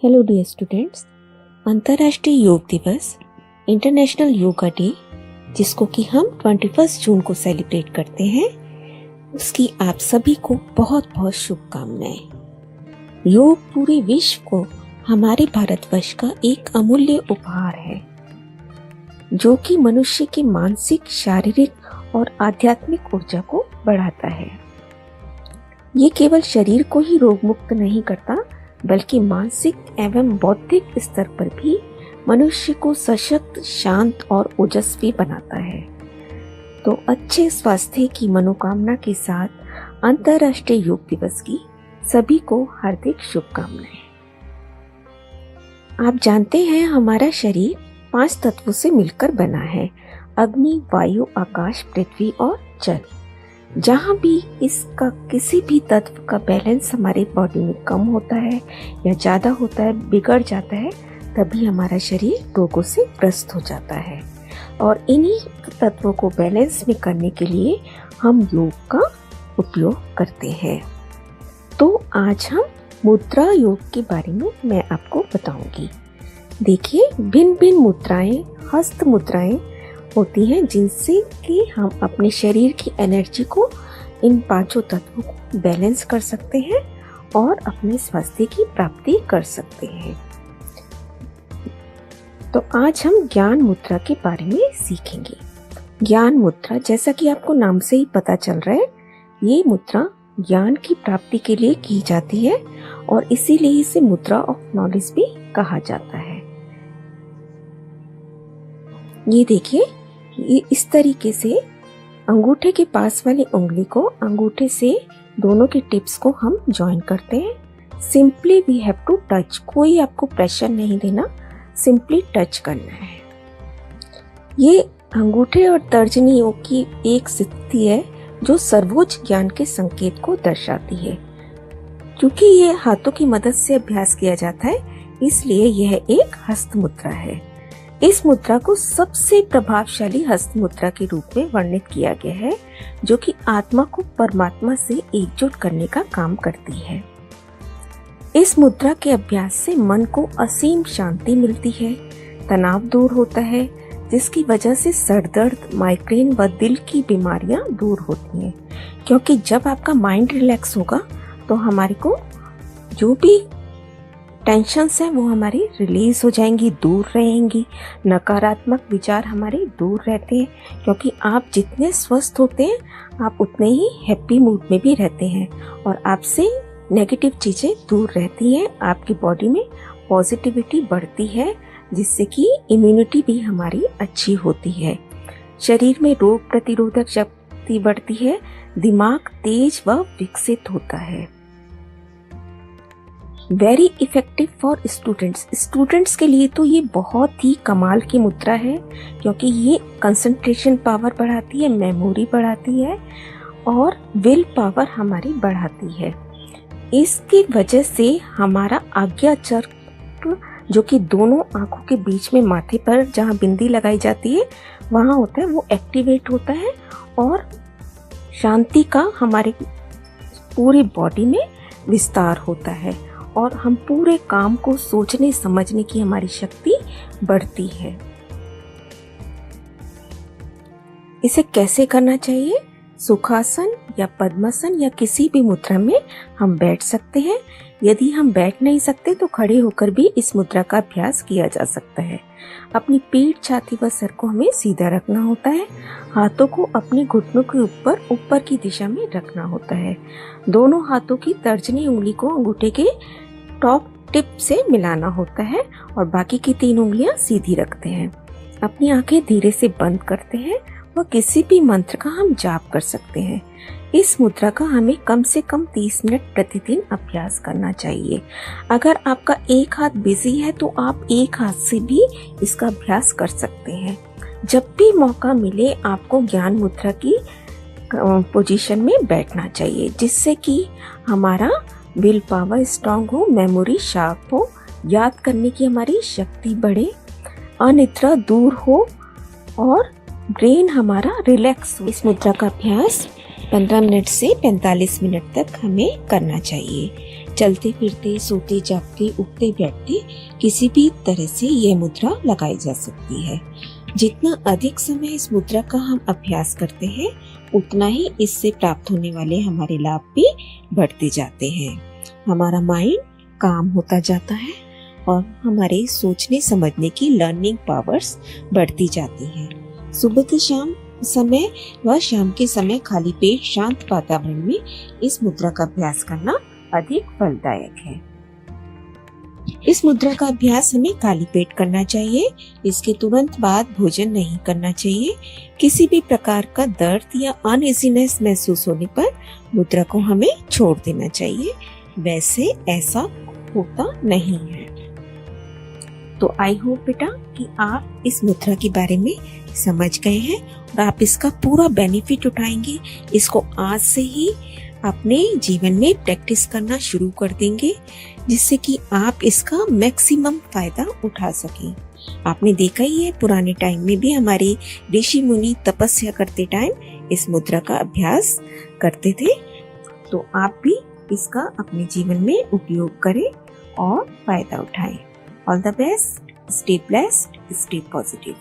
Hello dear students, अंतर्राष्ट्रीय योग दिवस इंटरनेशनल योगा डे जिसको कि हम 21 जून को सेलिब्रेट करते हैं, उसकी आप सभी को बहुत बहुत शुभकामनाएं। योग पूरे विश्व को हमारे भारतवर्ष का एक अमूल्य उपहार है जो कि मनुष्य की मानसिक, शारीरिक और आध्यात्मिक ऊर्जा को बढ़ाता है। ये केवल शरीर को ही रोग मुक्त नहीं करता बल्कि मानसिक एवं बौद्धिक स्तर पर भी मनुष्य को सशक्त, शांत और ओजस्वी बनाता है। तो अच्छे स्वास्थ्य की मनोकामना के साथ अंतर्राष्ट्रीय योग दिवस की सभी को हार्दिक शुभकामनाएं। आप जानते हैं हमारा शरीर 5 तत्वों से मिलकर बना है: अग्नि, वायु, आकाश, पृथ्वी और जल। जहाँ भी इसका किसी भी तत्व का बैलेंस हमारे बॉडी में कम होता है या ज़्यादा होता है, बिगड़ जाता है, तभी हमारा शरीर रोगों से ग्रस्त हो जाता है। और इन्हीं तत्वों को बैलेंस में करने के लिए हम योग का उपयोग करते हैं। तो आज हम मुद्रा योग के बारे में मैं आपको बताऊंगी। देखिए, भिन्न भिन्न मुद्राएं, हस्त मुद्राएं होती हैं जिनसे कि हम अपने शरीर की एनर्जी को, इन 5 तत्वों को बैलेंस कर सकते हैं और अपने स्वास्थ्य की प्राप्ति कर सकते हैं। तो आज हम ज्ञान मुद्रा के बारे में सीखेंगे। ज्ञान मुद्रा, जैसा कि आपको नाम से ही पता चल रहा है, ये मुद्रा ज्ञान की प्राप्ति के लिए की जाती है और इसीलिए इसे मुद्रा ऑफ नॉलेज भी कहा जाता है। ये देखिए, ये इस तरीके से अंगूठे के पास वाली उंगली को अंगूठे से दोनों के टिप्स को हम जॉइन करते हैं। Simply we have to touch, कोई आपको प्रेशर नहीं देना, सिंपली टच करना है। ये अंगूठे और तर्जनियों की एक स्थिति है जो सर्वोच्च ज्ञान के संकेत को दर्शाती है। क्योंकि ये हाथों की मदद से अभ्यास किया जाता है, इसलिए यह एक हस्त मुद्रा है। इस मुद्रा को सबसे प्रभावशाली हस्त मुद्रा के रूप में वर्णित किया गया है, जो कि आत्मा को परमात्मा से एकजुट करने का काम करती है। इस मुद्रा के अभ्यास से मन को असीम शांति मिलती है, तनाव दूर होता है, जिसकी वजह से सर दर्द, माइग्रेन व दिल की बीमारियां दूर होती हैं। क्योंकि जब आपका माइंड रिलैक्स होगा तो हमारे को जो भी टेंशन्स हैं वो हमारी रिलीज हो जाएंगी, दूर रहेंगी। नकारात्मक विचार हमारे दूर रहते हैं, क्योंकि आप जितने स्वस्थ होते हैं आप उतने ही हैप्पी मूड में भी रहते हैं और आपसे नेगेटिव चीज़ें दूर रहती हैं। आपकी बॉडी में पॉजिटिविटी बढ़ती है, जिससे कि इम्यूनिटी भी हमारी अच्छी होती है। शरीर में रोग प्रतिरोधक शक्ति बढ़ती है, दिमाग तेज व विकसित होता है। वेरी इफेक्टिव फॉर स्टूडेंट्स के लिए तो ये बहुत ही कमाल की मुद्रा है, क्योंकि ये कंसंट्रेशन पावर बढ़ाती है, मेमोरी बढ़ाती है और विल पावर हमारी बढ़ाती है। इसकी वजह से हमारा आज्ञा चक्र, जो कि दोनों आंखों के बीच में माथे पर जहाँ बिंदी लगाई जाती है वहाँ होता है, वो एक्टिवेट होता है और शांति का हमारे पूरी बॉडी में विस्तार होता है और हम पूरे काम को सोचने समझने की हमारी शक्ति बढ़ती है। इसे कैसे करना चाहिए? सुखासन या पद्मासन या किसी भी मुद्रा में हम बैठ सकते हैं। यदि हम बैठ नहीं सकते तो खड़े होकर भी इस मुद्रा का अभ्यास किया जा सकता है। अपनी पीठ, छाती व सर को हमें सीधा रखना होता है। हाथों को अपने घुटनों के ऊपर की दिशा में रखना होता है। दोनों हाथों की तर्जनी उंगली को अंगूठे के टॉप टिप से मिलाना होता है और बाकी की 3 उंगलियां सीधी रखते हैं। अपनी आंखें धीरे से बंद करते हैं व किसी भी मंत्र का हम जाप कर सकते हैं। इस मुद्रा का हमें कम से कम 30 मिनट प्रतिदिन अभ्यास करना चाहिए। अगर आपका एक हाथ बिजी है तो आप एक हाथ से भी इसका अभ्यास कर सकते हैं। जब भी मौका मिले आपको ज्ञान मुद्रा की पोजीशन में बैठना चाहिए, जिससे कि हमारा विल पावर स्ट्रांग हो, मेमोरी शार्प हो, याद करने की हमारी शक्ति बढ़े, अनिद्रा दूर हो और ब्रेन हमारा रिलैक्स हो। इस मुद्रा का अभ्यास 15 मिनट से 45 मिनट तक हमें करना चाहिए। चलते फिरते, सोते जागते, उठते बैठते किसी भी तरह से ये मुद्रा लगाई जा सकती है। जितना अधिक समय इस मुद्रा का हम अभ्यास करते हैं, उतना ही इससे प्राप्त होने वाले हमारे लाभ भी बढ़ते जाते हैं। हमारा माइंड काम होता जाता है और हमारे सोचने समझने की लर्निंग पावर्स बढ़ती जाती है। सुबह के शाम समय व शाम के समय खाली पेट शांत वातावरण में इस मुद्रा का अभ्यास करना अधिक फलदायक है। इस मुद्रा का अभ्यास हमें खाली पेट करना चाहिए। इसके तुरंत बाद भोजन नहीं करना चाहिए। किसी भी प्रकार का दर्द या अनइजीनेस महसूस होने पर मुद्रा को हमें छोड़ देना चाहिए। वैसे ऐसा होता नहीं है। तो आई होप बेटा कि आप इस मुद्रा के बारे में समझ गए हैं और आप इसका पूरा बेनिफिट उठाएंगे। इसको आज से ही अपने जीवन में प्रैक्टिस करना शुरू कर देंगे, जिससे कि आप इसका मैक्सिमम फायदा उठा सकें। आपने देखा ही है, पुराने टाइम में भी हमारे ऋषि मुनि तपस्या करते टाइम इस मुद्रा का अभ्यास करते थे। तो आप भी इसका अपने जीवन में उपयोग करें और फायदा उठाएं। All the best, stay blessed, stay positive.